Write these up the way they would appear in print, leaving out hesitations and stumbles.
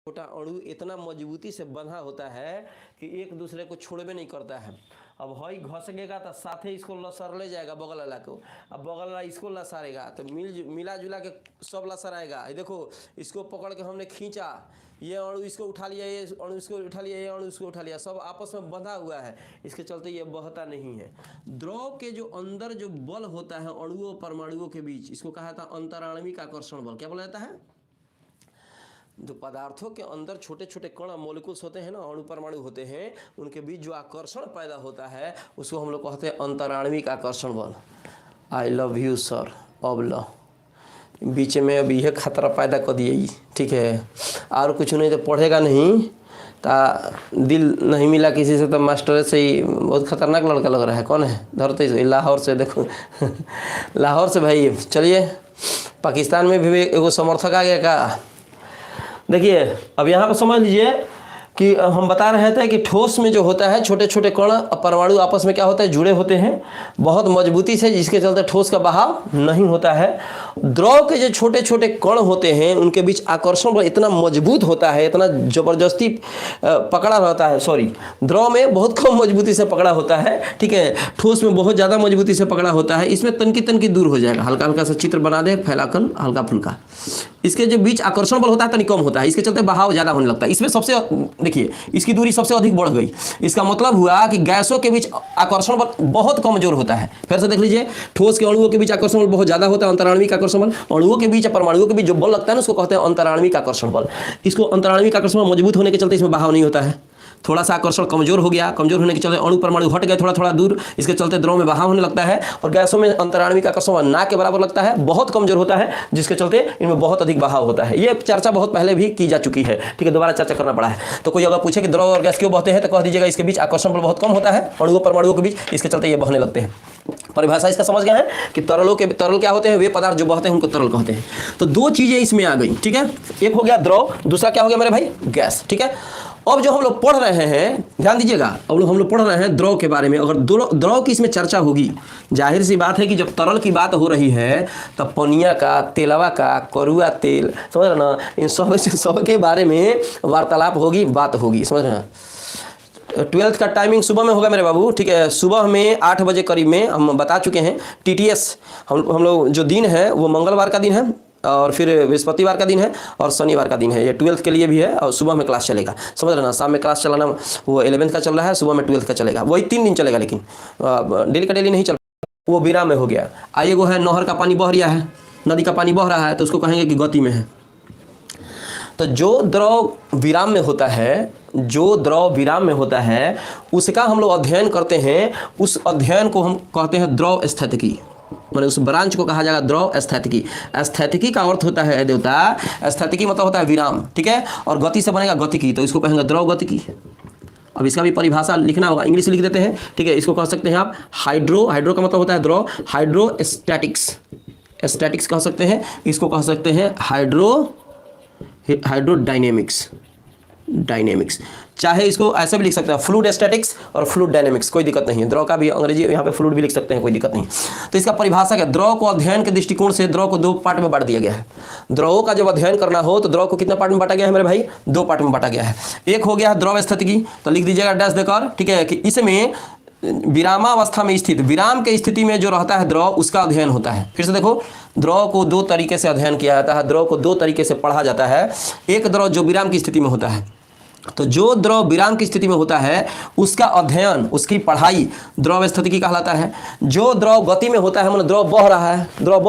छोटा अणु इतना मजबूती से बंधा होता है कि एक दूसरे को छोड़बे नहीं करता है। अब हई घसगेगा तो साथे इसको लसर ले जाएगा बगल वाला को, अब बगल वाला इसको लसारेगा तो मिला जुला के सब लसराएगा। देखो इसको पकड़ के हमने खींचा, ये अणु इसको उठा लिया, ये अणु इसको उठा लिया, ये अणु इसको उठा लिया, सब आपस में बंधा हुआ है। इसके चलते ये बहता नहीं है। द्रव के जो अंदर जो बल होता है अणुओं परमाणुओं के बीच, इसको कहा जाता है अंतराण्विक आकर्षण बल। क्या बोला जाता है? जो पदार्थों के अंदर छोटे छोटे कण मॉलिक्यूल्स होते हैं ना, अणु परमाणु होते हैं, उनके बीच जो आकर्षण पैदा होता है उसको हम लोग कहते हैं अंतराण्विक आकर्षण बल। I love you sir. अब लो बीच में अब यह खतरा पैदा कर दिए, ठीक है, और कुछ नहीं तो पढ़ेगा नहीं तो दिल नहीं मिला किसी से तो मास्टर से ही। बहुत खतरनाक लड़का लग रहा है। कौन है? धरते से लाहौर से, देखो लाहौर से भाई। चलिए पाकिस्तान में भी एगो समर्थक आ गया का। देखिए अब यहाँ पर समझ लीजिए कि हम बता रहे थे कि ठोस में जो होता है छोटे छोटे कण परमाणु आपस में क्या होता है, जुड़े होते हैं बहुत मजबूती से, जिसके चलते ठोस का बहाव नहीं होता है। द्रव के जो छोटे छोटे कण होते हैं उनके बीच आकर्षण बल इतना मजबूत होता है, इतना जबरदस्ती पकड़ा रहता है। सॉरी, द्रव में बहुत कम मजबूती से पकड़ा होता है, ठीक है, ठोस में बहुत ज़्यादा मजबूती से पकड़ा होता है। इसमें तनकी तनकी दूर हो जाएगा, हल्का हल्का सा चित्र बना दे, फैलाकर हल्का फुल्का। इसके जो बीच आकर्षण बल होता है तनी कम होता है, इसके चलते बहाव ज़्यादा होने लगता है। इसमें सबसे देखिए इसकी दूरी सबसे अधिक बढ़ गई। इसका मतलब हुआ कि गैसों के बीच आकर्षण बल बहुत कमजोर होता है। फिर से देख लीजिए, ठोस के अणुओं के बीच आकर्षण बल बहुत ज़्यादा होता है, अंतराण्विक आकर्षण बल। अणुओं के बीच परमाणुओं के बीच जो बल लगता है ना उसको कहते हैं अंतराण्विक आकर्षण बल। इसको अंतराण्विक आकर्षण बल मजबूत होने के चलते इसमें बहाव नहीं होता है। थोड़ा सा आकर्षण कमजोर हो गया, कमजोर होने के चलते अणु परमाणु हट गए थोड़ा थोड़ा दूर, इसके चलते द्रव में बहाव होने लगता है। और गैसों में अंतराण्विक आकर्षण बल ना के बराबर लगता है, बहुत कमजोर होता है, जिसके चलते इनमें बहुत अधिक बहाव होता है। ये चर्चा बहुत पहले भी की जा चुकी है, ठीक है, दोबारा चर्चा करना पड़ा है। तो कोई अगर पूछे कि द्रव और गैस क्यों बहते हैं तो कह दीजिएगा इसके बीच आकर्षण बल बहुत कम होता है अणुओं परमाणुओं के बीच, इसके चलते ये बहने लगते हैं। परिभाषा इसका समझ गए हैं कि तरल क्या होते हैं? वे पदार्थ जो बहते हैं उनको तरल कहते हैं। तो दो चीजें इसमें आ गई, ठीक है, एक हो गया द्रव, दूसरा क्या हो गया मेरे भाई? गैस, ठीक है। अब जो हम लोग पढ़ रहे हैं, ध्यान दीजिएगा, अब हम लोग पढ़ रहे हैं द्रव के बारे में। अगर द्रव की इसमें चर्चा होगी, जाहिर सी बात है कि जब तरल की बात हो रही है तब पनिया का, तेलवा का, करुआ तेल, समझ रहे ना, इन सब के बारे में वार्तालाप होगी, बात होगी, समझ रहे हैं। 12th का टाइमिंग सुबह में होगा मेरे बाबू, ठीक है, सुबह में 8 बजे करीब में हम बता चुके हैं। TTS हम लोग जो दिन है वो मंगलवार का दिन है, और फिर बृहस्पतिवार का दिन है, और शनिवार का दिन है। ये 12th के लिए भी है, और सुबह में क्लास चलेगा, समझ रहे ना। शाम में क्लास चलाना वो 11th का चल रहा है, सुबह में 12th का चलेगा। वही 3 दिन चलेगा, लेकिन डेली का डेली नहीं चल, वो विराम में हो गया। आइए वो है नहर का पानी बह रहा है, नदी का पानी बह रहा है, तो उसको कहेंगे कि गति में है। तो जो द्रव विराम में होता है, जो द्रव विराम में होता है उसका हम लोग अध्ययन करते हैं। उस अध्ययन को हम कहते हैं द्रव स्थैतिकी, माने उस ब्रांच को कहा जाएगा द्रव स्थैतिकी। स्थैतिकी का अर्थ होता है देवता, स्थैतिकी मतलब होता है विराम, ठीक है, और गति से बनेगा गतिकी, तो इसको कहेंगे द्रव गतिकी। अब इसका भी परिभाषा लिखना होगा, इंग्लिश लिख देते हैं, ठीक है। इसको कह सकते हैं आप हाइड्रो का मतलब होता है द्रव, हाइड्रोस्टैटिक्स, स्टैटिक्स कह सकते हैं, इसको कह सकते हैं हाइड्रोडायनेमिक्स, डायनेमिक्स, चाहे इसको ऐसे भी लिख सकते हैं फ्लूइड स्टैटिक्स और फ्लूइड डायनेमिक्स, कोई दिक्कत नहीं है। द्रव का भी अंग्रेजी यहाँ पे फ्लूइड भी लिख सकते हैं, कोई दिक्कत नहीं। तो इसका परिभाषा क्या? द्रव को अध्ययन के दृष्टिकोण से द्रव को 2 पार्ट में बांट दिया गया है। द्रवों का जब अध्ययन करना हो तो द्रव को कितना पार्ट में बांटा गया है मेरे भाई? 2 पार्ट में बांटा गया है। एक हो गया है द्रव स्थितिकी, तो लिख दीजिएगा डैश देकर, ठीक है, कि इसमें विरामावस्था में स्थित, विराम के स्थिति में जो रहता है द्रव, उसका अध्ययन होता है। फिर से देखो, द्रव को 2 तरीके से अध्ययन किया जाता है, द्रव को 2 तरीके से पढ़ा जाता है। एक द्रव जो विराम की स्थिति में होता है, तो जो द्रव विराम की स्थिति में होता है उसका अध्ययन, उसकी पढ़ाई द्रव स्थितिकी कहलाता है। जो द्रव गति में होता है, मतलब द्रव बह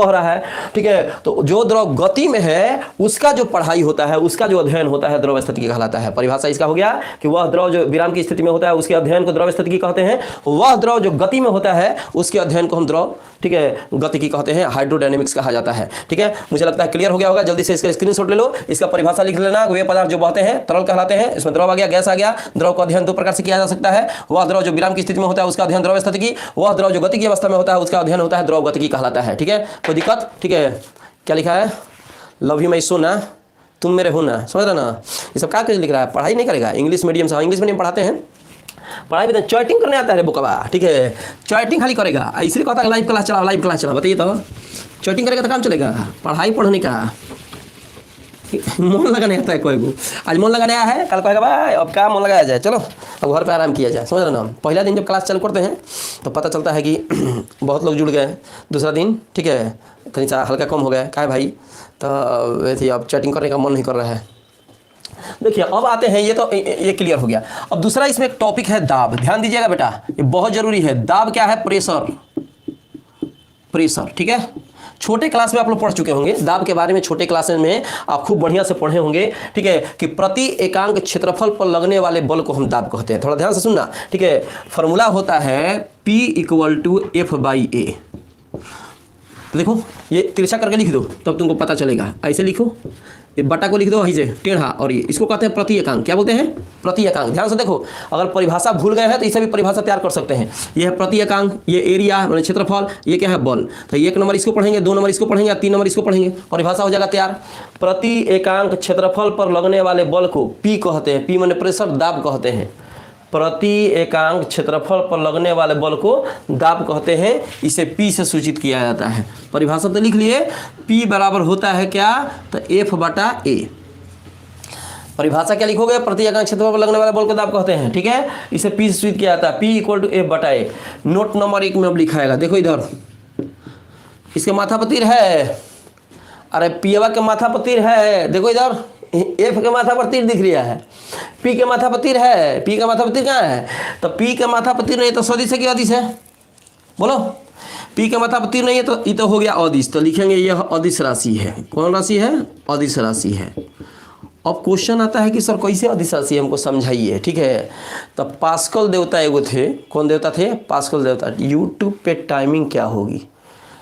रहा है, ठीक है, तो जो द्रव गति में है उसका जो पढ़ाई होता है, उसका जो अध्ययन होता है द्रव स्थितिकी कहलाता है। परिभाषा इसका हो गया कि वह द्रव जो विराम की स्थिति में होता है उसके अध्ययन को द्रव स्थितिकी कहते हैं। वह द्रव जो गति में होता है उसके अध्ययन को हम द्रव, ठीक है, गतिकी कहते हैं, हाइड्रोडायनेमिक्स कहा जाता है, ठीक है। मुझे लगता है क्लियर हो गया होगा। जल्दी से इसका स्क्रीनशॉट ले लो, इसका परिभाषा लिख लेना। वे पदार्थ जो बहते हैं तरल कहलाते हैं। इसमें द्रव आ गया, गैस आ गया। द्रव का अध्ययन 2 प्रकार से किया जा सकता है। वह द्रव जो विराम की स्थिति में होता है उसका अध्ययन द्रव स्थितिकी, वह द्रव जो गति की अवस्था में होता है उसका अध्ययन होता है द्रव गतिकी कहलाता है, ठीक है। कोई दिक्कत? ठीक है, क्या लिखा है? लव यू माय सोना, तुम मेरे हो ना, समझ रहे ना। ये सब क्या लिख रहा है? पढ़ाई नहीं करेगा, इंग्लिश मीडियम से, इंग्लिश मीडियम पढ़ाते हैं, पढ़ाई में चैटिंग करने आता है बुकवा, ठीक है, चैटिंग खाली करेगा। इसलिए कहता है लाइव क्लास चला, बताइए तो चैटिंग करेगा तो काम चलेगा? पढ़ाई पढ़ने का मन लगाने आता है कोई को, आज मन लगाने आया है, कल कहेगा भाई अब क्या मन लगाया जाए, चलो अब घर पे आराम किया जाए, समझ रहे ना। पहला दिन जब क्लास चालू करते हैं तो पता चलता है कि बहुत लोग जुड़ गए, दूसरा दिन ठीक है कहीं सा हल्का कम हो गया, क्या है भाई, तो वैसे अब चैटिंग करने का मन नहीं कर रहा है। देखिए अब आते हैं, ये क्लियर हो गया। अब दूसरा इसमें एक टॉपिक है दाब, ध्यान दीजिएगा बेटा, ये बहुत जरूरी है। दाब क्या है? प्रेशर, प्रेशर, ठीक है। छोटे क्लास में आप लोग पढ़ चुके होंगे दाब के बारे में, छोटे क्लास में आप खूब बढ़िया से पढ़े होंगे, ठीक है, कि प्रति एकांक क्षेत्रफल पर लगने वाले बल को हम दाब कहते हैं। थोड़ा ध्यान से सुनना, ठीक है। फॉर्मूला होता है P = F/A। तो देखो ये तिरछा करके लिख दो तब तुमको पता चलेगा, ऐसे लिखो, ये बटा को लिख दो वहीं से टेढ़ा, और ये इसको कहते हैं प्रति एकांक। क्या बोलते हैं? प्रति एकांक। ध्यान से देखो, अगर परिभाषा भूल गए हैं तो इसे भी परिभाषा तैयार कर सकते हैं। ये है प्रति एकांक, ये एरिया मतलब क्षेत्रफल, ये क्या है? बल। तो 1 नंबर इसको पढ़ेंगे, 2 नंबर इसको पढ़ेंगे, 3 नंबर इसको पढ़ेंगे, परिभाषा हो जाएगा तैयार। प्रति एकांक क्षेत्रफल पर लगने वाले बल को P कहते हैं। P माने प्रेशर, दाब कहते हैं। प्रति एकांक क्षेत्रफल पर लगने वाले बल को दाब कहते हैं, इसे P से सूचित किया जाता है। परिभाषा तो लिख लिए, P बराबर होता है क्या? तो F/A। परिभाषा क्या लिखोगे? प्रति एकांक क्षेत्रफल पर लगने वाले बल को दाब कहते हैं, ठीक है, इसे P से सूचित किया जाता है। P = F/A। नोट नंबर 1 में अब लिखाएगा, देखो इधर, इसके माथा पर तीर है, अरे पियवा के माथा पर तीर है, देखो इधर F के माथा पर तीर दिख रहा है, P के माथा पर तीर है। P का माथा पर तीर कहाँ है? तो P के माथा पर तीर नहीं तो सदिश है कि अदिश है? बोलो। P के माथा पर तीर नहीं है तो ये तो हो गया अदिश, तो लिखेंगे यह अदिश राशि है। कौन राशि है? अदिश राशि है। अब क्वेश्चन आता है कि सर कैसे अदिश राशि हमको समझाइए, ठीक है। तो पास्कल देवता एगो थे, कौन देवता थे? पास्कल देवता। यूट्यूब पे टाइमिंग क्या होगी?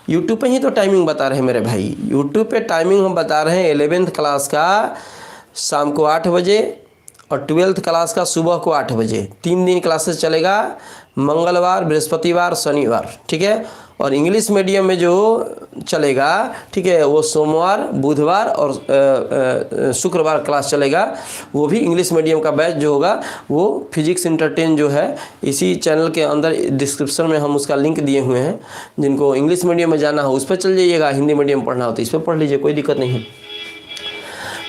यूट्यूब पे ही तो टाइमिंग बता रहे हैं मेरे भाई, यूट्यूब पे टाइमिंग हम बता रहे हैं 11th क्लास का शाम को 8 बजे और 12th क्लास का सुबह को 8 बजे। 3 दिन क्लासेस चलेगा, मंगलवार, बृहस्पतिवार, शनिवार, ठीक है। और इंग्लिश मीडियम में जो चलेगा, ठीक है, वो सोमवार, बुधवार और शुक्रवार क्लास चलेगा। वो भी इंग्लिश मीडियम का बैच जो होगा वो फिजिक्स इंटरटेन जो है, इसी चैनल के अंदर डिस्क्रिप्शन में हम उसका लिंक दिए हुए हैं। जिनको इंग्लिश मीडियम में जाना हो उस पर चल जाइएगा, हिंदी मीडियम पढ़ना हो तो इस पर पढ़ लीजिए, कोई दिक्कत नहीं है।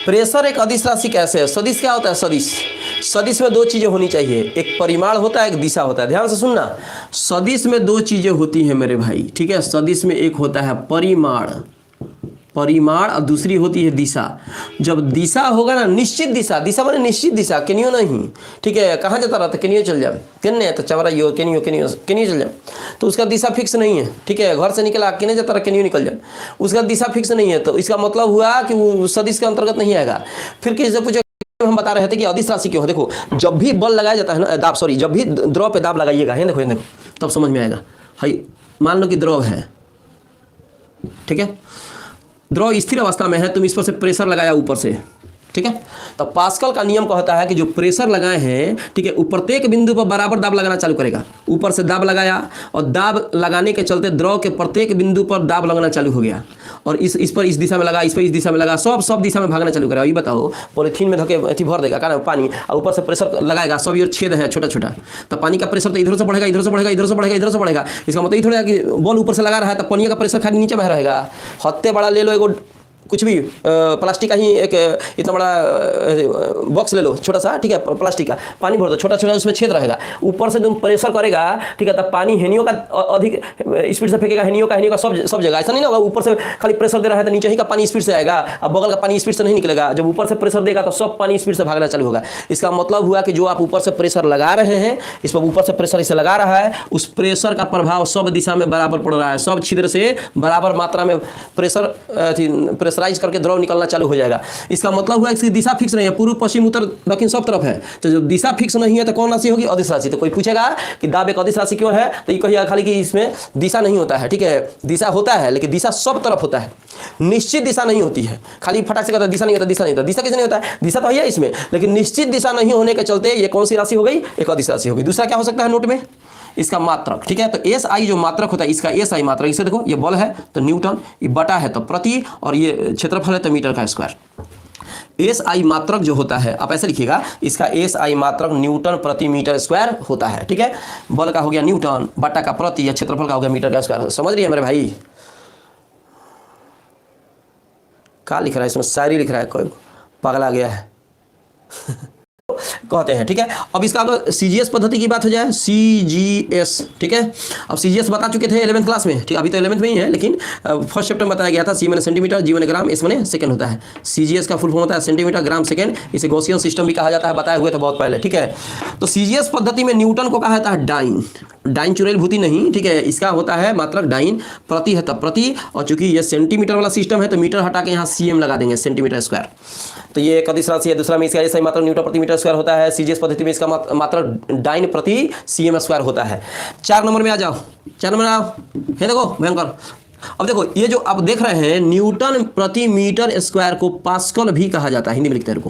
प्रेशर एक अदिश राशि कैसे है? सदिश क्या होता है? सदिश, सदिश में 2 चीज़ें होनी चाहिए, एक परिमाण होता है, एक दिशा होता है। ध्यान से सुनना, सदिश में 2 चीज़ें होती हैं मेरे भाई, ठीक है। सदिश में एक होता है परिमाण, परिमाण, और दूसरी होती है दिशा। जब दिशा होगा ना, निश्चित दिशा, दिशा माने निश्चित दिशा, केनियो नहीं, ठीक है। कहाँ जाता रहता? केनियो चल जाए, केन्ने तो चवरा यो केनियो केनियो केनियो चल जाए, तो उसका दिशा फिक्स नहीं है, ठीक है। घर से निकला केने जाता रहा, केनियो निकल जाए, उसका दिशा फिक्स नहीं है, तो इसका मतलब हुआ कि वो सदिश के अंतर्गत नहीं आएगा। फिर किसी से पूछे, हम बता रहे थे कि अदिश राशि क्यों है। देखो जब भी बल लगाया जाता है ना, दाब सॉरी, जब भी द्रव पे दाब लगाइएगा, है देखो तब समझ में आएगा। हाई मान लो कि द्रव है, ठीक है, द्रव स्थिर अवस्था में है, तुम इस पर से प्रेशर लगाया ऊपर से, ठीक है। तो पास्कल का नियम कहता है कि जो प्रेशर लगाए हैं, ठीक है, प्रत्येक बिंदु पर बराबर दाब लगाना चालू करेगा। ऊपर से दाब लगाया और दाब लगाने के चलते द्रव के प्रत्येक बिंदु पर दाब लगना चालू हो गया, और इस पर इस दिशा में लगा, इस पर इस दिशा में लगा, सब दिशा में भागना चालू करेगा। ये बताओ, पॉलीथीन में धके अथी भर देगा क्या पानी, और ऊपर से प्रेशर लगाएगा, सब ये छेद है छोटा छोटा, तो पानी का प्रेशर तो इधर से बढ़ेगा, इधर से बढ़ेगा, इधर से बढ़ेगा, इधर से बढ़ेगा। इसका मतलब ये थोड़ा कि बॉल ऊपर से लगा रहा है तो पानी का प्रेशर खाली नीचे में रहेगा। हत्ते बड़ा ले लो, एगो कुछ भी प्लास्टिक का ही एक इतना बड़ा बॉक्स ले लो छोटा सा, ठीक है, प्लास्टिक का, पानी भर दो, छोटा छोटा उसमें छेद रहेगा, ऊपर से तुम प्रेशर करेगा, ठीक है, तब पानी हेनियों का अधिक स्पीड से फेंकेगा, हेनियों का सब जगह। ऐसा नहीं ना होगा ऊपर से खाली प्रेशर दे रहा है तो नीचे ही का पानी स्पीड से आएगा, अब बगल का पानी स्पीड से नहीं निकलेगा। जब ऊपर से प्रेशर देगा तो सब पानी स्पीड से भागना चालू होगा। इसका मतलब हुआ कि जो आप ऊपर से प्रेशर लगा रहे हैं, इस पर ऊपर से प्रेशर इसे लगा रहा है, उस प्रेशर का प्रभाव सब दिशा में बराबर पड़ रहा है, सब छिद्र से बराबर मात्रा में प्रेशराइज करके द्रव निकलना चालू हो जाएगा। इसका मतलब हुआ इसकी दिशा फिक्स नहीं है, पूर्व पश्चिम उत्तर दक्षिण सब तरफ है। तो जब दिशा फिक्स नहीं है तो कौन राशि होगी? अदिश राशि। तो कोई पूछेगा कि दाब एक अदिश राशि क्यों है, तो ये कहिएगा खाली कि इसमें दिशा नहीं होता है, ठीक है, दिशा होता है लेकिन दिशा सब तरफ होता है, निश्चित दिशा नहीं होती है। खाली फटाक से कहता दिशा नहीं होता, दिशा नहीं होता, दिशा कैसे नहीं होता है? दिशा तो है इसमें, लेकिन निश्चित दिशा नहीं होने के चलते ये कौन सी राशि हो गई? एक अदिश राशि हो गई। दूसरा क्या हो सकता है नोट में? इसका मात्रक, ठीक है। तो एस आई जो मात्रक होता है, इसका एस आई मात्रक, इसे देखो, ये बल है तो न्यूटन, ये बटा है तो प्रति, और ये क्षेत्रफल है तो मीटर का स्क्वायर। एस आई मात्रक जो होता है, आप ऐसे लिखिएगा, इसका एस आई मात्रक न्यूटन प्रति मीटर स्क्वायर होता है, ठीक है। बल का हो गया न्यूटन, बटा का प्रति, या क्षेत्रफल का हो गया मीटर का स्क्वायर। समझ रही है मेरे भाई? क्या लिख रहा है इसमें? शायरी लिख रहा है कोई? पागल आ गया है कहते हैं। ठीक है, अब इसका अगर सीजीएस पद्धति की बात हो जाए, सीजीएस, ठीक है, अब सीजीएस बता चुके थे 11th क्लास में, ठीक, अभी तो 11th में ही है, लेकिन फर्स्ट चैप्टर में बताया गया था। सी मैंने सेंटीमीटर, जी मैंने ग्राम, एस मैंने सेकंड होता है। सीजीएस का फुल फॉर्म होता है सेंटीमीटर ग्राम सेकंड, इसे गॉसियन सिस्टम भी कहा जाता है, बताए हुए थे बहुत पहले। ठीक है, तो सीजीएस पद्धति में न्यूटन को कहा जाता है डाइन, डाइन चुड़ैल भूति नहीं, ठीक है, इसका होता है मात्रक डाइन, प्रति है तब प्रति, और चूंकि ये सेंटीमीटर वाला सिस्टम है तो मीटर हटा के यहाँ सीएम लगा देंगे, सेंटीमीटर स्क्वायर। तो ये कदिश राशि है। दूसरा में इसका जैसे मात्रक न्यूटन प्रति मीटर स्क्वायर होता है, सीजीएस पद्धति में इसका मात्रक डाइन प्रति सीएम स्क्वायर होता है। 4 नंबर में आ जाओ, 4 नंबर आओ, है देखो भयंकर। अब देखो ये जो आप देख रहे हैं न्यूटन प्रति मीटर स्क्वायर को पास्कल भी कहा जाता है, हिंदी में लिखते हैं,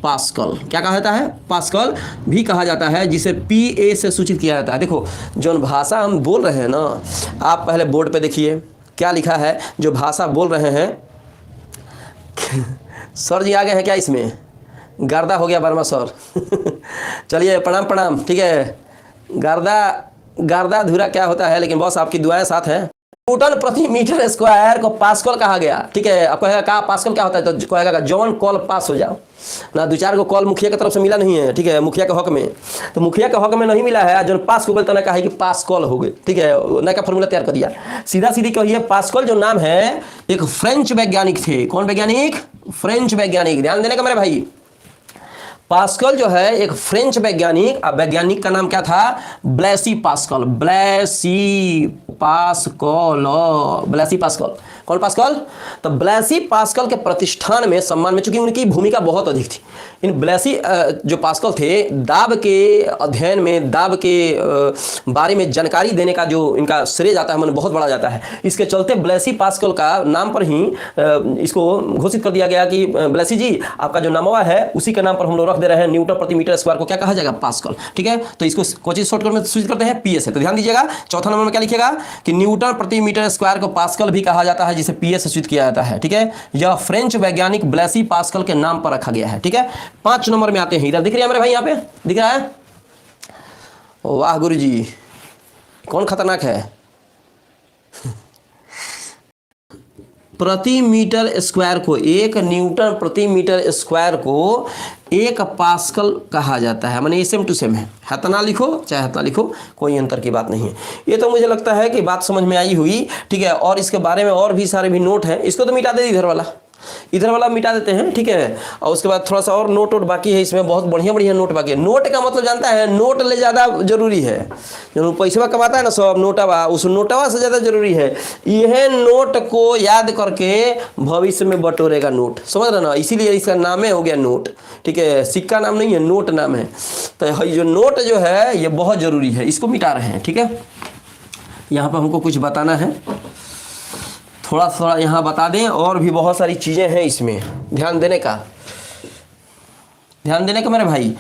पास्कल क्या कहा जाता है, पास्कल भी कहा जाता है, जिसे पीए से सूचित किया जाता है। देखो जो भाषा हम बोल रहे हैं ना, आप पहले बोर्ड पे देखिए क्या लिखा है, जो भाषा बोल रहे हैं सर जी आ गए हैं क्या इसमें, गर्दा हो गया वर्मा सर चलिए प्रणाम प्रणाम, ठीक है, गर्दा गर्दा धुरा क्या होता है, लेकिन बॉस आपकी दुआएं साथ हैं। न्यूटन प्रति मीटर स्क्वायर को पास्कल कहा गया, ठीक है। अब कहेगा कहा पास्कल क्या होता है, तो कहेगा जॉन कॉल पास हो जाओ ना, 2-4 को कॉल मुखिया की तरफ से मिला नहीं है, ठीक है, मुखिया के हक में, तो मुखिया के हक में नहीं मिला है, जो पास हो गए तो ना कहा कि पास कॉल हो गए, ठीक है, नया का फॉर्मूला तैयार कर दिया। सीधा सीधी कहिए पास्कल जो नाम है एक फ्रेंच वैज्ञानिक थे। कौन वैज्ञानिक, फ्रेंच वैज्ञानिक, ध्यान देने का मेरे भाई। पास्कल जो है एक फ्रेंच वैज्ञानिक, अब वैज्ञानिक का नाम क्या था, ब्लैसी पास्कल, ब्लैसी पास्कल, ब्लैसी पास्कल। कौन पास्कल, तो ब्लैसी पास्कल के प्रतिष्ठान में सम्मान में, चूंकि उनकी भूमिका बहुत अधिक थी, इन ब्लैसी जो पास्कल थे दाब के अध्ययन में, दाब के बारे में जानकारी देने का जो इनका श्रेय जाता है, मैंने बहुत बड़ा जाता है, इसके चलते ब्लैसी पास्कल का नाम पर ही इसको घोषित कर दिया गया कि ब्लैसी जी आपका जो नामवा है उसी के नाम पर हम लोग रख दे रहे हैं, न्यूटन प्रति मीटर स्क्वायर को क्या कहा जाएगा, पास्कल, ठीक है। तो इसको कोचिंग शॉर्टकट में सूचित करते हैं पीएस है। तो ध्यान दीजिएगा चौथा नंबर में क्या लिखेगा कि न्यूटन प्रति मीटर स्क्वायर को पास्कल भी कहा जाता है, जिसे पीएस से सूचित किया जाता है, ठीक है। यह फ्रेंच वैज्ञानिक ब्लैसी पास्कल के नाम पर रखा गया है, ठीक है। 5 नंबर में आते हैं, इधर दिख रही है मेरे भाई, यहाँ पे दिख रहा है, वाह गुरुजी कौन खतरनाक है प्रति मीटर स्क्वायर को, 1 न्यूटन प्रति मीटर स्क्वायर को 1 पास्कल कहा जाता है, माने सेम टू सेम है, हतना लिखो चाहे हतना लिखो, कोई अंतर की बात नहीं है। ये तो मुझे लगता है कि बात समझ में आई हुई, ठीक है। और इसके बारे में और भी सारे भी नोट हैं, इसको तो मिटा दे, इधर वाला मिटा देते हैं, ठीक है। और उसके बाद थोड़ा सा और नोट बाकी है, इसमें बहुत बढ़िया बढ़िया नोट बाकी है। नोट का मतलब जानता है, नोट ले ज़्यादा जरूरी है, जो पैसा कमाता है ना सब नोटवा, उस नोटवा से ज़्यादा जरूरी है। यह नोट को याद करके भविष्य में बटोरेगा नोट, समझ रहे ना, इसीलिए इसका नाम हो गया नोट, ठीक है, सिक्का नाम नहीं है, नोट नाम है। तो जो नोट जो है ये बहुत जरूरी है, इसको मिटा रहे हैं, ठीक है। यहाँ पर हमको कुछ बताना है, थोड़ा थोड़ा यहाँ बता दें, और भी बहुत सारी चीज़ें हैं इसमें, ध्यान देने का मेरे भाई।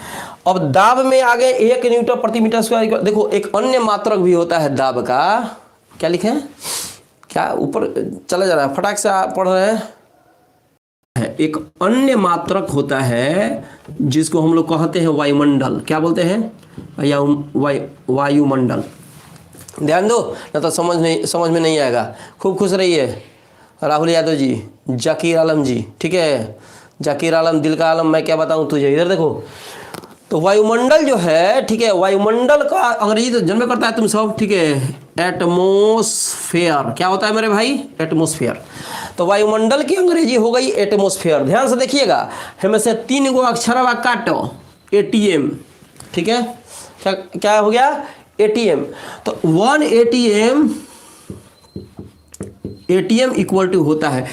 अब दाब में आगे 1 न्यूटन प्रति मीटर स्क्वायर, देखो एक अन्य मात्रक भी होता है दाब का, क्या लिखे हैं, क्या ऊपर चला जा रहा है, फटाक से पढ़ रहे हैं। एक अन्य मात्रक होता है जिसको हम लोग कहते हैं वायुमंडल, क्या बोलते हैं, वायुमंडल। ध्यान दो ना तो समझ में नहीं आएगा। खूब खुश रहिए राहुल यादव जी, जाकिर आलम जी, ठीक है, जाकिर आलम, दिल का आलम, मैं क्या बताऊं तुझे, इधर देखो। तो वायुमंडल जो है, ठीक है, वायुमंडल का अंग्रेजी तो जन्म करता है तुम सब, ठीक है, एटमोस्फेयर। क्या होता है मेरे भाई, एटमोस्फेयर। तो वायुमंडल की अंग्रेजी हो गई एटमोस्फेयर। ध्यान से देखिएगा, हमें से 3 गो अक्षर काटो, एटीएम, ठीक है, क्या हो गया, एटीएम। तो 1 एटीएम इक्वल टू होता है,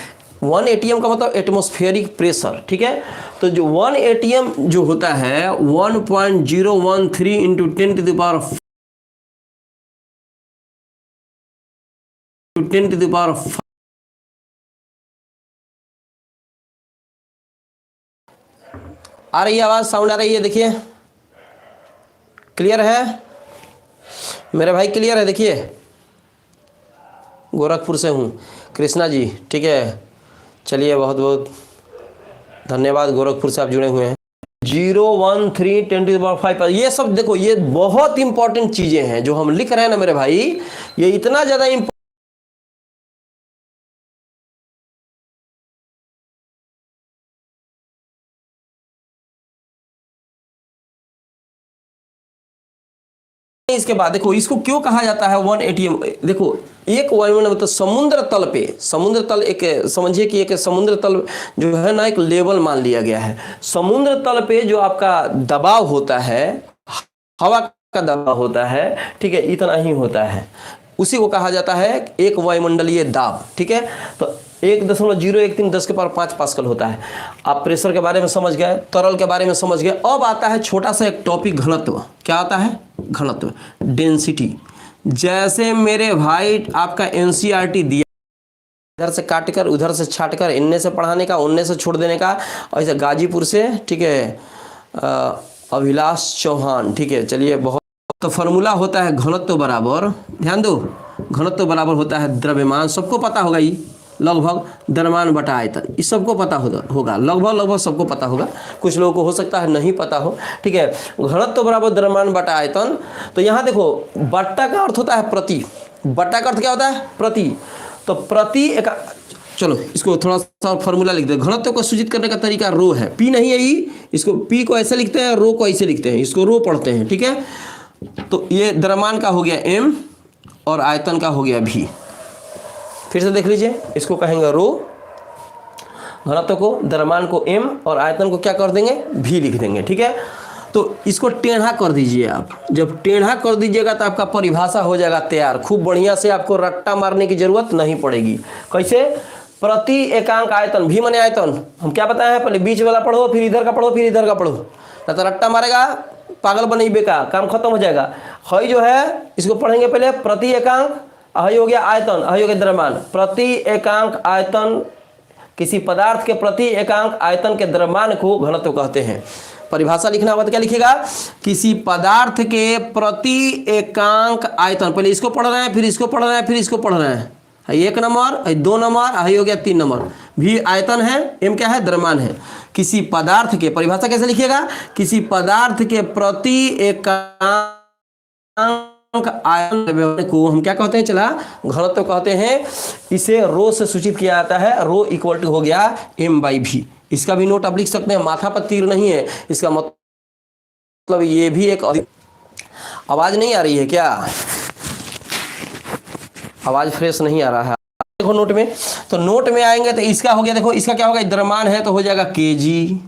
1 एटीएम का मतलब एटमॉस्फेरिक प्रेशर, ठीक है। तो जो 1 एटीएम जो होता है 1.013 इंटू 10 टू द पावर 5 आ रही है आवाज, साउंड आ रही है, देखिए क्लियर है मेरे भाई, क्लियर है। देखिए गोरखपुर से हूँ, कृष्णा जी, ठीक है, चलिए बहुत बहुत धन्यवाद, गोरखपुर से आप जुड़े हुए हैं। 013 10 टू द पावर 5 पर ये सब देखो, ये बहुत इंपॉर्टेंट चीजें हैं जो हम लिख रहे हैं ना मेरे भाई, ये इतना ज्यादा इसके बाद देखो इसको क्यों कहा जाता है 180। देखो एक वायुमंडल मतलब समुद्र तल पे, समुद्र तल एक समझिए कि एक समुद्र तल जो है ना एक लेवल मान लिया गया है। समुद्र तल पे जो आपका दबाव होता है, हवा का दबाव होता है, ठीक है, इतना ही होता है, उसी को कहा जाता है एक वायुमंडलीय दाब। ठीक है, तो 1.013 10 के पावर 5 पास्कल होता है। आप प्रेशर के बारे में समझ गए, तरल के बारे में समझ गए। अब आता है छोटा सा एक टॉपिक, घनत्व। क्या आता है? घनत्व, डेंसिटी। जैसे मेरे भाई आपका एनसीईआरटी दिया, इधर से काट कर उधर से छाट कर, इनने से पढ़ाने का उनने से छोड़ देने का, ऐसे गाजीपुर से, ठीक है, अभिलाष चौहान, ठीक है, चलिए बहुत। तो फॉर्मूला होता है घनत्व बराबर, ध्यान दो, घनत्व बराबर होता है द्रव्यमान, सबको पता होगा ये लगभग, द्रव्यमान बटा आयतन, इस सबको पता होगा लगभग सबको पता होगा, कुछ लोगों को हो सकता है नहीं पता हो। ठीक है, घनत्व बराबर द्रव्यमान बटा आयतन। तो यहाँ देखो बट्टा का अर्थ होता है प्रति, बट्टा का अर्थ क्या होता है? प्रति। तो प्रति एक, चलो इसको थोड़ा सा फॉर्मूला लिख दे। घनत्व को सूचित करने का तरीका रो है, पी नहीं है ई, इसको पी को ऐसे लिखते हैं, रो को ऐसे लिखते हैं, इसको रो पढ़ते हैं। ठीक है, तो ये द्रव्यमान का हो गया एम और आयतन का हो गया भी। फिर से देख लीजिए, इसको कहेंगे रो, घनत्व को, द्रव्यमान को एम और आयतन को क्या कर देंगे? भी लिख देंगे। ठीक है, तो इसको टेढ़ा कर दीजिए आप। जब टेढ़ा कर दीजिएगा तो आपका परिभाषा हो जाएगा तैयार, खूब बढ़िया से, आपको रट्टा मारने की जरूरत नहीं पड़ेगी। कैसे? प्रति एकांक आयतन, भी माने आयतन। हम क्या बताए हैं? पहले बीच वाला पढ़ो, फिर इधर का पढ़ो, फिर इधर का पढ़ो, ना तो रट्टा मारेगा, पागल बनेबे का काम खत्म हो जाएगा। हई जो है इसको पढ़ेंगे पहले, प्रति एकांक, हई हो गया आयतन, हई हो गया द्रव्यमान। प्रति एकांक आयतन, किसी पदार्थ के प्रति एकांक आयतन के द्रव्यमान को घनत्व कहते हैं। परिभाषा लिखना होगा तो क्या लिखेगा? किसी पदार्थ के प्रति एकांक आयतन, पहले इसको पढ़ रहे हैं, फिर इसको पढ़ रहे हैं, फिर इसको पढ़ रहे हैं। 1 नंबर, 2 नंबर, हई हो गया 3 नंबर। भी आयतन है, एम क्या है? द्रव्यमान है। किसी पदार्थ के, परिभाषा कैसे लिखिएगा? किसी पदार्थ के प्रति एकांक आयतन को हम क्या कहते हैं? चला घनत्व कहते हैं। इसे रो से सूचित किया जाता है, रो इक्वल टू हो गया m/v। इसका भी नोट आप लिख सकते हैं, माथा पर तीर नहीं है, इसका मतलब ये भी एक। आवाज नहीं आ रही है क्या? आवाज फ्रेश नहीं आ रहा है, देखो नोट में। तो नोट में आएंगे तो इसका हो गया, देखो इसका क्या होगा? द्रव्यमान है तो हो जाएगा केजी,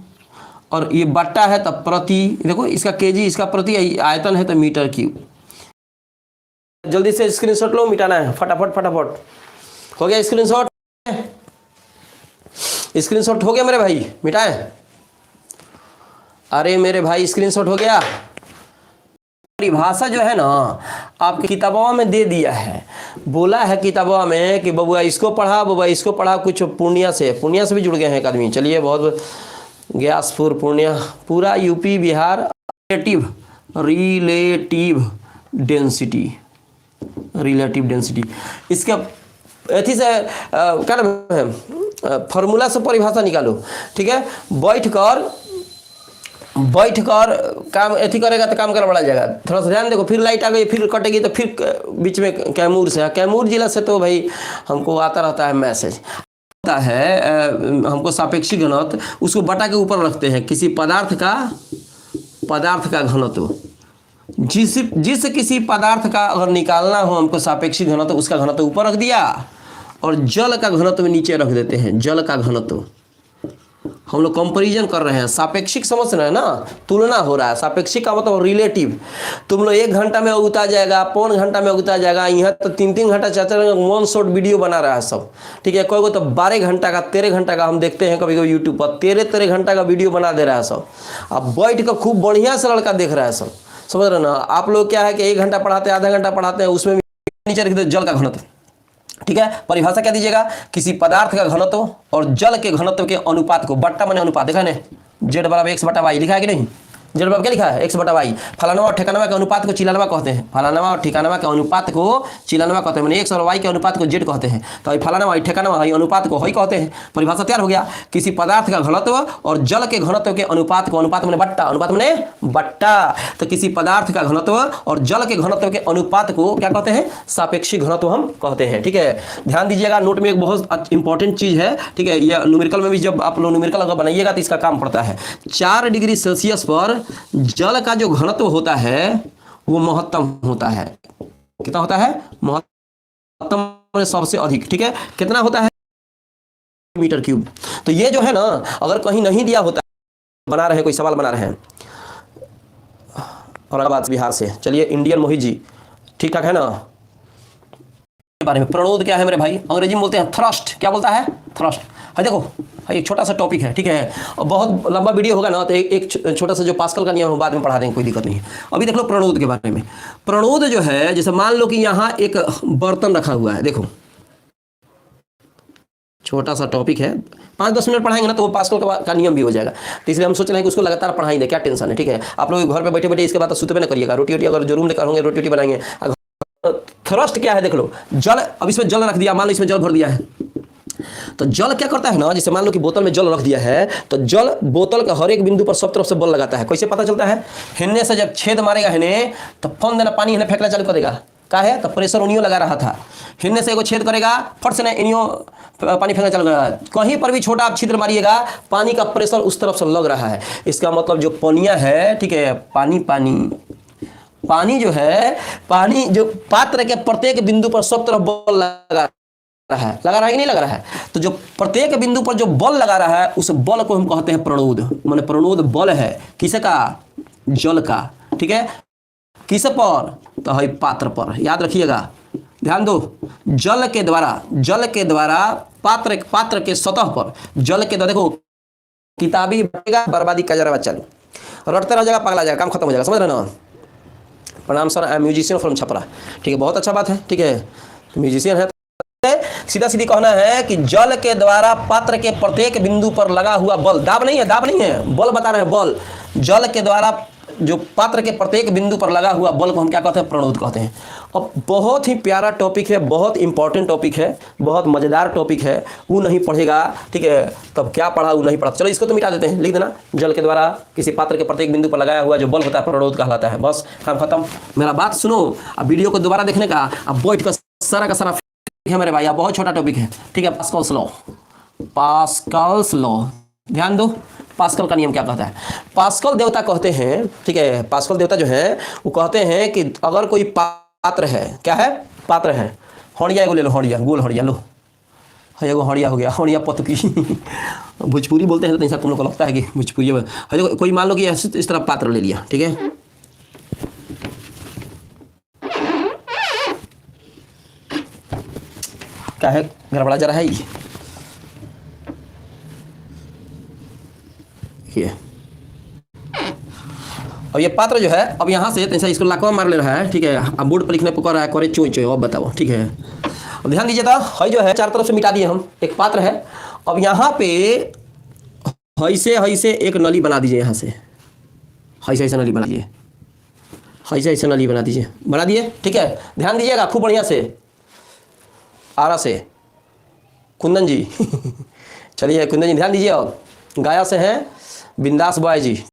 और ये बट्टा है तब प्रति, देखो इसका केजी, इसका प्रति, आयतन है तो मीटर क्यूब। जल्दी से स्क्रीनशॉट लो, मिटाना है फटाफट फटाफट। हो गया स्क्रीनशॉट? स्क्रीनशॉट हो गया मेरे भाई? मिटाएं? अरे मेरे भाई स्क्रीनशॉट हो गया? परिभाषा जो है ना आपकी किताबों में दे दिया है, बोला है किताबों में कि बबुआ इसको पढ़ा, बबुआ इसको पढ़ा। कुछ पूर्णिया से भी जुड़ गए हैं एक आदमी, चलिए बहुत, ग्यासपुर, पूर्णिया, पूरा यूपी बिहार। रिलेटिव डेंसिटी, इसका अथी से क्या नाम है, फॉर्मूला से परिभाषा निकालो। ठीक है, बैठ कर काम अथी करेगा तो काम कर बढ़ा जाएगा। थोड़ा सा ध्यान देखो, फिर लाइट आ गई, फिर कटेगी, तो फिर बीच में कैमूर से, कैमूर जिला से तो भाई हमको आता रहता है मैसेज, होता है हमको सापेक्षिक घनत्व, उसको बटा के ऊपर रखते हैं। किसी पदार्थ का घनत्व, जिस किसी पदार्थ का अगर निकालना हो हमको सापेक्षिक घनत्व, उसका घनत्व ऊपर रख दिया, और जल का घनत्व नीचे रख देते हैं। जल का घनत्व हम लोग कंपैरिजन कर रहे हैं, सापेक्षिक समझ रहे हैं ना, तुलना हो रहा है। सापेक्षिक का मतलब रिलेटिव। तुम लोग 1 घंटा में उगता जाएगा, 1.25 घंटा में उगता जाएगा, यहाँ तो 3-3 घंटा 4-4 वन शॉट वीडियो बना रहा है सब। ठीक है, कोई को तो 12 घंटा का, 13 घंटा का हम देखते हैं कभी कभी यूट्यूब पर, 13 घंटा का वीडियो बना दे रहा है सब। अब बैठ कर खूब बढ़िया से लड़का देख रहा है सब, समझ रहे ना। आप लोग क्या है कि 1 घंटा पढ़ाते हैं, आधा घंटा पढ़ाते हैं, उसमें नीचे लिख दे जल का घनत्व। ठीक है, परिभाषा क्या दीजिएगा? किसी पदार्थ का घनत्व और जल के घनत्व के अनुपात को, बट्टा माने अनुपात, देखा है Z बराबर x/y लिखा है कि नहीं? Z बराबर क्या लिखा है? x/y। फलाना और ठिकाना के अनुपात को चिलानवा कहते हैं। फलाना और ठिकाना के अनुपात को चिलानवा कहते हैं, मैंने x और y के अनुपात को z कहते हैं। तो फलाना ठिकाना अनुपात को हई कहते हैं। परिभाषा तैयार हो गया। किसी पदार्थ का घनत्व और जल के घनत्व के अनुपात को, अनुपात मैंने बट्टा, अनुपात मैंने बट्टा, तो किसी पदार्थ का घनत्व और जल के घनत्व के अनुपात को क्या कहते हैं? सापेक्षिक घनत्व हम कहते हैं। ठीक है, ध्यान दीजिएगा, नोट में एक बहुत इंपॉर्टेंट चीज है। ठीक है, यह न्यूमेरिकल में भी जब आप लोग न्यूमेरिकल अगर बनाइएगा तो इसका काम पड़ता है। 4 डिग्री सेल्सियस पर जल का जो घनत्व होता है वो महत्तम होता है। कितना होता है? महत्तम सबसे अधिक। ठीक है, कितना होता है? Metre cube. तो ये जो है ना, अगर कहीं नहीं दिया होता, बना रहे कोई सवाल बना रहे हैं औरंगाबाद बिहार से, चलिए इंडियन मोहित जी, ठीक ठाक है ना? बारे में प्रणोद क्या है मेरे भाई? अंग्रेजी में बोलते हैं थ्रस्ट। क्या बोलता है? थ्रस्ट। है देखो, एक छोटा सा टॉपिक है, ठीक है, और बहुत लंबा वीडियो होगा ना, तो एक छोटा सा जो पास्कल का नियम बाद में पढ़ा देंगे, कोई दिक्कत नहीं है। अभी देख लो प्रणोद के बारे में। प्रणोद जो है, जैसे मान लो कि यहाँ एक बर्तन रखा हुआ है, देखो छोटा सा टॉपिक है, 5-10 मिनट पढ़ाएंगे ना तो वो पास्कल का नियम भी हो जाएगा। तो इसलिए हम सोच रहे हैं कि उसको लगातार पढ़ाई दें, क्या टेंशन है। ठीक है, आप लोग घर पे बैठे बैठे इसके बाद सुते पे ना करिएगा, रोटी वोटी अगर जो रूम लेकर होंगे रोटी वोटी बनाएंगे। थ्रस्ट क्या है देख लो, जल, अब इसमें जल रख दिया, मान लो इसमें जल भर दिया है, तो जल क्या करता है ना, जैसे मान लो कि बोतल में जल रख दिया है, तो जल बोतल का हर एक बिंदु पर सब तरफ से बल लगाता है। कैसे पता चलता है? हिन्ने से जब छेद मारेगा हिन्ने, तो फन देना पानी हिन्ने फेंकना चालू कर देगा। क्या है? तो प्रेशर उनियो लगा रहा था, हिन्ने से एगो छेद करेगा, फट से ना इनियो पानी फेंकना चालू करेगा। कहीं पर भी छोटा आप छिद्र मारिएगा, पानी का प्रेशर उस तरफ से लग रहा है। इसका मतलब जो पनिया है, ठीक है, पानी जो है, पानी जो पात्र के प्रत्येक बिंदु पर सब तरफ बल लगा रहा है कि नहीं लगा रहा है? तो जो प्रत्येक बिंदु पर जो बल लगा रहा है, उस बल को हम कहते हैं प्रणोद। माने प्रणोद बल है किसका? जल का। ठीक है, किस पर? तो है पात्र पर। याद रखिएगा, ध्यान दो, जल के द्वारा पात्र के सतह पर जल के द्वारा, देखो किताबी बर्बादी का जरा चालू, रटते रह जाएगा, पगला जाएगा, काम खत्म हो जाएगा, समझ रहे ना? प्रणाम sir, I am musician from Chhapra. ठीक है, बहुत अच्छा बात है। ठीक है, म्यूजिशियन है, सीधा सीधी कहना है कि जल के द्वारा पात्र के प्रत्येक बिंदु पर लगा हुआ बल, दाब नहीं है, बल बता रहे हैं, बल। जल के द्वारा जो पात्र के प्रत्येक बिंदु पर लगा हुआ बल को हम क्या कहते हैं? प्रणोद कहते हैं। अब बहुत ही प्यारा टॉपिक है, बहुत इंपॉर्टेंट टॉपिक है, बहुत मजेदार टॉपिक है। वो नहीं पढ़ेगा, ठीक है, तब क्या पढ़ा वो नहीं पढ़ा। चलो इसको तो मिटा देते हैं, लिख देना, जल के द्वारा किसी पात्र के प्रत्येक बिंदु पर लगाया हुआ जो बल होता है प्रणोद कहलाता है। बस काम खत्म। मेरा बात सुनो, अब वीडियो को दोबारा देखने का, अब बैठ कर सारा का सारा है मेरे भाई, बहुत छोटा टॉपिक है। ठीक है, पास्कल्स लॉ, ध्यान दो, पास्कल का नियम क्या कहता है? पास्कल देवता कहते हैं, ठीक है, पास्कल देवता जो है वो कहते हैं कि अगर कोई पात्र है, क्या है? पात्र है, हड़िया एगो ले लो, हड़िया, गोल हड़िया लो, एगो हड़िया हो गया, हड़िया पतकी भोजपुरी बोलते हैं, तो ऐसा तुम लोग को लगता है कि भोजपुरी में कोई मान लो कि इस तरह पात्र ले लिया, ठीक है, क्या है, गड़बड़ा जा रहा है ये। अब ये पात्र जो है, अब यहाँ से ऐसा इसको लाकवा मार ले रहा है, ठीक है, अब बोर्ड पर लिखने पकड़ रहा है, करे चोई चोई, अब बताओ, ठीक है। अब ध्यान दीजिए, था हई जो है चार तरफ से मिटा दिए हम, एक पात्र है। अब यहाँ पे हई से एक नली बना दीजिए, यहाँ से हई से ऐसा नली बना दीजिए, हई से ऐसा नली बना दीजिए, बना दिए, ठीक है। ध्यान दीजिएगा खूब बढ़िया से, आरा से कुंदन जी चलिए कुंदन जी ध्यान दीजिए। अब गाया से हैं बिंदास बॉय जी।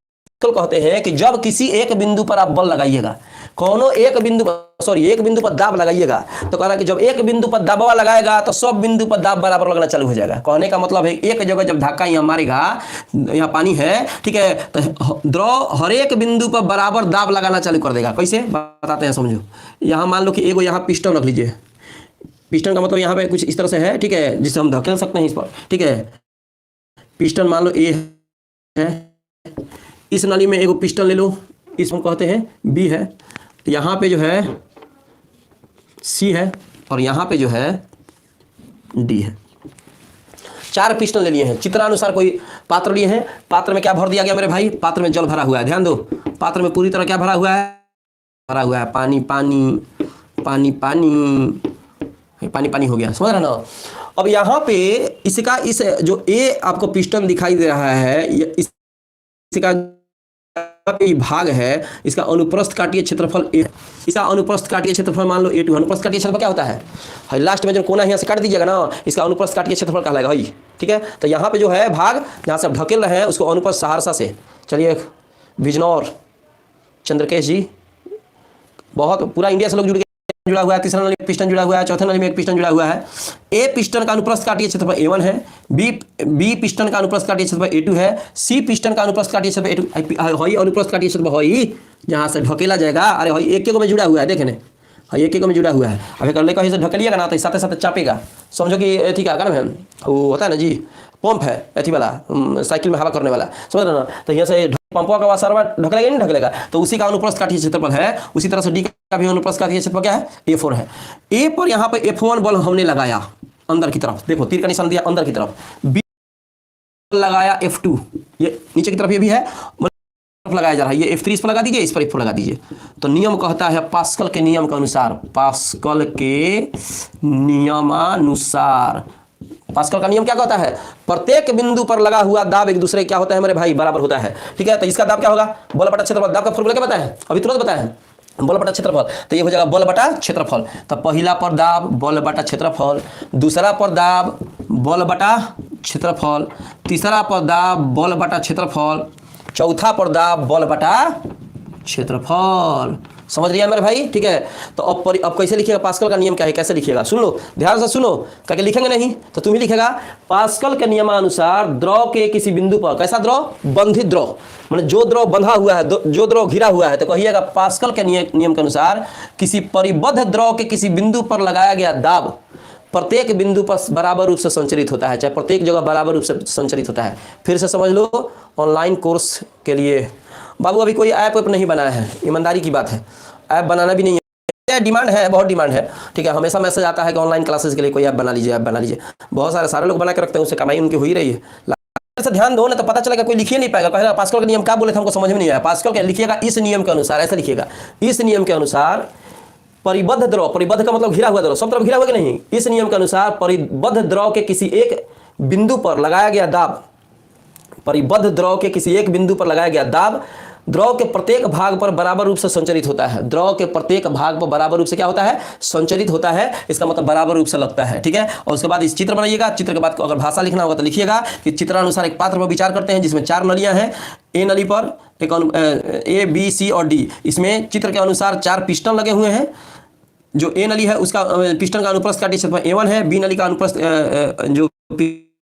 तो कहते हैं कि जब किसी एक बिंदु पर आप बल लगाइएगा, कोनो एक बिंदु पर दाब लगाइएगा, तो कहना कि जब एक बिंदु पर दाबवा लगाएगा तो सब बिंदु पर दाब बराबर लगना चालू हो जाएगा। कहने का मतलब है एक जगह जब धक्का यहाँ मारेगा, यहाँ पानी है, ठीक है, तो द्रव हर एक बिंदु पर बराबर दाब लगाना चालू कर देगा। कैसे बताते हैं, समझो। यहाँ मान लो कि एगो यहाँ पिस्टन रख लीजिए, पिस्टन का मतलब यहाँ पे कुछ इस तरह से है, ठीक है, जिससे हम धकेल सकते हैं इस पर, ठीक है। पिस्टन मान लो ए है, इस नली में एगो पिस्टन ले लो, इस हम कहते हैं बी है, तो यहाँ पे जो है सी है, और यहाँ पे जो है डी है। 4 पिस्टन ले लिए हैं, चित्रानुसार कोई पात्र लिए हैं। पात्र में क्या भर दिया गया मेरे भाई? पात्र में जल भरा हुआ है, ध्यान दो, पात्र में पूरी तरह क्या भरा हुआ है? पानी पानी पानी हो गया, समझ रहे ना। अब यहाँ पे इसका इस जो ए आपको पिस्टन दिखाई दे रहा है, इसका भाग है, इसका अनुप्रस्थ काटीय क्षेत्रफल ए, इसका अनुप्रस्थ काटीय क्षेत्रफल मान लो A2। अनुप्रस्थ काटीय क्षेत्रफल क्या होता है? लास्ट में जो कोना यहाँ से काट दीजिएगा ना, इसका अनुप्रस्थ काटीय क्षेत्रफल कहलाएगा भाई, ठीक है। तो यहाँ पे जो है भाग जहाँ से आप ढकेल रहे हैं उसको अनुप्रस्थ सहरसा से, चलिए बिजनौर चंद्रकेश जी, बहुत पूरा इंडिया से लोग जुड़ गए। जुड़ा हुआ है, तीसरा नली में पिस्टन जुड़ा हुआ है, चौथे नली में एक पिस्टन जुड़ा हुआ है। ए पिस्टन का अनुप्रस्थ काटीय क्षेत्रफल A1 है, बी पिस्टन का अनुप्रस्थ काटीय क्षेत्रफल A2 है, सी पिस्टन का अनुप्रस्थ काटीय क्षेत्रफल A2 हई अनुप्रस्थ काटीय क्षेत्रफल हई जहां से ढकेला जाएगा। अरे हई एक में जुड़ा हुआ है, देखे ने हई एक में जुड़ा हुआ है। अब कर ले कहीं से ढकेलिएगा ना तो साथ साथ चापेगा, समझो कि एथी का ना वो होता है ना जी, पंप है एथी वाला, साइकिल में हवा करने वाला, समझ रहे ना। तो यहाँ से पंपवा का वासरवा ढकलेगा नहीं ढकलेगा, तो उसी का अनुप्रस्थ काटीय क्षेत्रफल है। उसी तरह से डी का भी अनुप्रस्थ काटीय क्षेत्रफल क्या है, A4 है। ए पर यहाँ पे F1 बल हमने लगाया अंदर की तरफ, देखो तीर का निशान दिया अंदर की तरफ, बी लगाया F2, ये नीचे की तरफ ये भी है लगाया जा रहा है, ये F3 इस पर लगा दीजिए, इस पर F4 लगा दीजिए। तो नियम कहता है पास्कल के नियम के अनुसार, पास्कल के नियमानुसार, पास्कल का नियम क्या कहता है, प्रत्येक बिंदु पर लगा हुआ दाब एक दूसरे क्या होता है मेरे भाई, बराबर होता है। ठीक है, तो इसका दाब क्या होगा, बल बटा क्षेत्रफल। दाब का फॉर्मूला क्या बताया, अभी तुरंत बताया है, बल बटा क्षेत्रफल। तो ये हो जाएगा बल बटा क्षेत्रफल। तो पहला पर दाब बल बटा क्षेत्रफल, दूसरा पर दाब बल बटा क्षेत्रफल, तीसरा पर दाब बल बटा क्षेत्रफल, चौथा पर दाब बल बटा क्षेत्रफल। समझ रही है मेरे भाई। ठीक है, तो अब कैसे लिखिएगा, पास्कल का नियम क्या है, कैसे लिखिएगा, सुन लो ध्यान से सुनो, क्या लिखेंगे नहीं तो तुम ही लिखेगा। पास्कल के नियमानुसार द्रव के किसी बिंदु पर, कैसा द्रव, बंधित द्रव, मतलब जो द्रव बंधा हुआ है, जो द्रव घिरा हुआ है, तो कहिएगा पास्कल के नियम के अनुसार किसी परिबद्ध द्रव के किसी बिंदु पर लगाया गया दाब प्रत्येक बिंदु पर बराबर रूप से संचरित होता है, चाहे प्रत्येक जगह बराबर रूप से संचरित होता है। फिर से समझ लो, ऑनलाइन कोर्स के लिए बाबू अभी कोई ऐप नहीं बनाया है, ईमानदारी की बात है, ऐप बनाना भी नहीं है, डिमांड है, बहुत डिमांड है। ठीक है, हमेशा मैसेज आता है कि ऑनलाइन क्लासेस के लिए कोई ऐप बना लीजिए, ऐप बना लीजिए। बहुत सारे लोग बना के रखते हैं, उससे कमाई उनकी हो ही रही है। से ध्यान दो ना तो पता चलेगा, कोई लिखिए नहीं पाएगा, पहले पास्कल का नियम क्या बोले थे हमको समझ में नहीं आया। पास्कल का लिखिएगा इस नियम के अनुसार, ऐसे लिखिएगा, इस नियम के अनुसार परिबद्ध द्रव, परिबद्ध का मतलब घिरा हुआ द्रव, सब तरफ घिरा हुआ कि नहीं, इस नियम के अनुसार परिबद्ध द्रव के किसी एक बिंदु पर लगाया गया दाब, परिबद्ध द्रव के किसी एक बिंदु पर लगाया गया दाब द्रव के प्रत्येक भाग पर बराबर रूप से संचरित होता है। द्रव के प्रत्येक भाग पर बराबर रूप से क्या होता है, संचरित होता है, इसका मतलब बराबर रूप से लगता है। ठीक है, और उसके बाद इस चित्र बनाइएगा। चित्र के बाद अगर भाषा लिखना होगा तो लिखिएगा कि चित्रानुसार एक पात्र पर विचार करते हैं जिसमें 4 नलियां हैं। ए नली पर एक A, B, C और D, इसमें चित्र के अनुसार 4 पिस्टन लगे हुए हैं। जो ए नली है उसका पिस्टन का अनुप्रस्थ काटीय क्षेत्रफल A1 है, बी नली का अनुप्रस्थ जो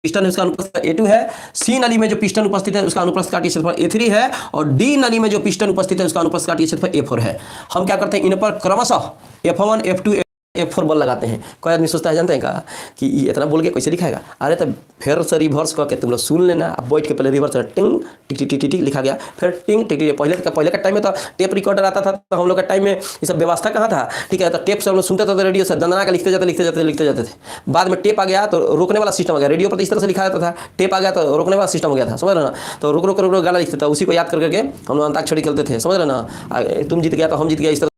पिस्टन है उसका अनुप्रस्थ A2 है, सी नली में जो पिस्टन उपस्थित है उसका अनुप्रस्थ काटीय क्षेत्रफल A3 है, और डी नली में जो पिस्टन उपस्थित है उसका अनुप्रस्थ काटीय क्षेत्रफल A4 है। हम क्या करते हैं, इन पर क्रमशः F1, F2, F4 बल लगाते हैं। कोई आदमी सोचता है, जानते हैं क्या कि ये इतना बोल के कैसे लिखाएगा, अरे तो फिर से रिवर्स करके तुम लोग सुन लेना। अब बैठ के पहले रिवर्स टिंग टिक टिक टिक टिक लिखा गया, फिर टिंग टिक टिक। पहले का टाइम में तो टेप रिकॉर्डर आता था, तो हम लोग का टाइम में ये सब व्यवस्था कहाँ था। ठीक है, तो टेप से हम लोग सुनते थे, रेडियो से दंदना का लिखते जाते थे। बाद में टेप आ गया तो रोकने वाला सिस्टम आ गया, रेडियो पर इस तरह से लिखा जाता था, टेप आ गया तो रोकने वाला सिस्टम हो गया था, समझ रहे ना। तो रुक रुक रुक गाना लिखते थे, उसी को याद करके हम लोग अंताक्षरी खेलते थे, समझ रहे ना। तुम जीत गया तो हम जीत गया, इस तरह